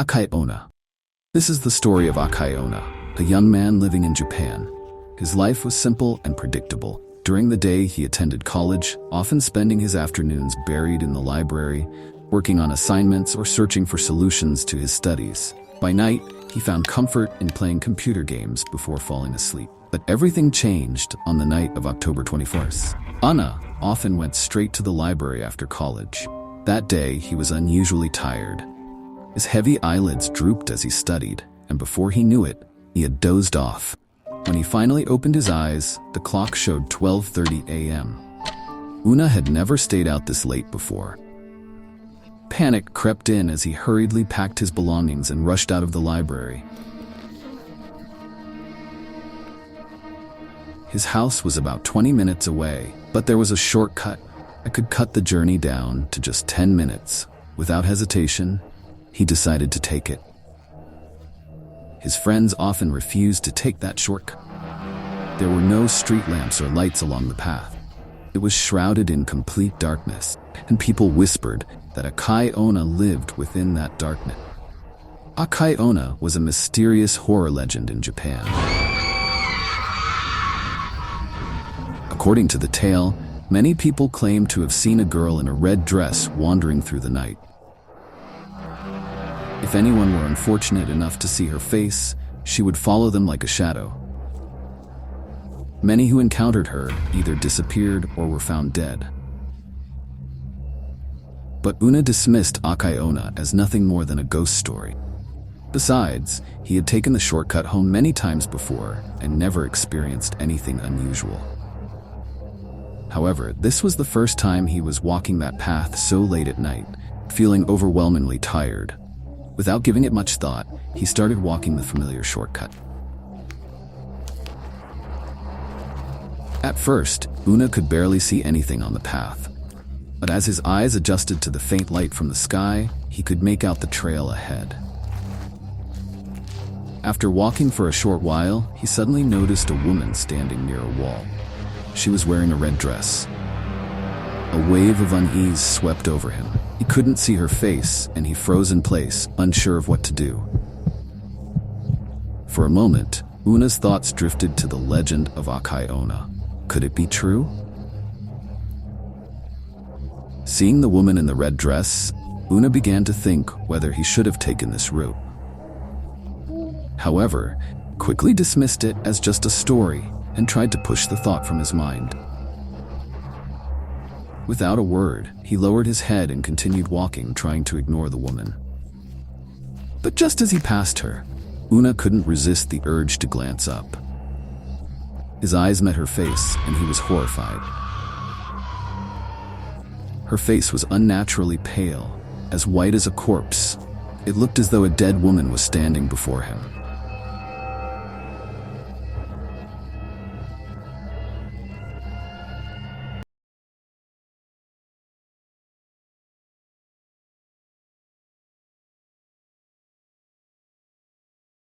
Akai Onna. This is the story of Akai Onna, a young man living in Japan. His life was simple and predictable. During the day, he attended college, often spending his afternoons buried in the library, working on assignments or searching for solutions to his studies. By night, he found comfort in playing computer games before falling asleep. But everything changed on the night of October 21st. Onna often went straight to the library after college. That day, he was unusually tired. His heavy eyelids drooped as he studied, and before he knew it, he had dozed off. When he finally opened his eyes, the clock showed 12:30 a.m. Onna had never stayed out this late before. Panic crept in as he hurriedly packed his belongings and rushed out of the library. His house was about 20 minutes away, but there was a shortcut. I could cut the journey down to just 10 minutes. Without hesitation, he decided to take it. His friends often refused to take that shortcut. There were no street lamps or lights along the path. It was shrouded in complete darkness, and people whispered that Akai Onna lived within that darkness. Akai Onna was a mysterious horror legend in Japan. According to the tale, many people claim to have seen a girl in a red dress wandering through the night. If anyone were unfortunate enough to see her face, she would follow them like a shadow. Many who encountered her either disappeared or were found dead. But Onna dismissed Akai Onna as nothing more than a ghost story. Besides, he had taken the shortcut home many times before and never experienced anything unusual. However, this was the first time he was walking that path so late at night, feeling overwhelmingly tired. Without giving it much thought, he started walking the familiar shortcut. At first, Onna could barely see anything on the path. But as his eyes adjusted to the faint light from the sky, he could make out the trail ahead. After walking for a short while, he suddenly noticed a woman standing near a wall. She was wearing a red dress. A wave of unease swept over him. He couldn't see her face, and he froze in place, unsure of what to do. For a moment, Onna's thoughts drifted to the legend of Akai Onna. Could it be true? Seeing the woman in the red dress, Onna began to think whether he should have taken this route. However, quickly dismissed it as just a story and tried to push the thought from his mind. Without a word, he lowered his head and continued walking, trying to ignore the woman. But just as he passed her, Onna couldn't resist the urge to glance up. His eyes met her face, and he was horrified. Her face was unnaturally pale, as white as a corpse. It looked as though a dead woman was standing before him.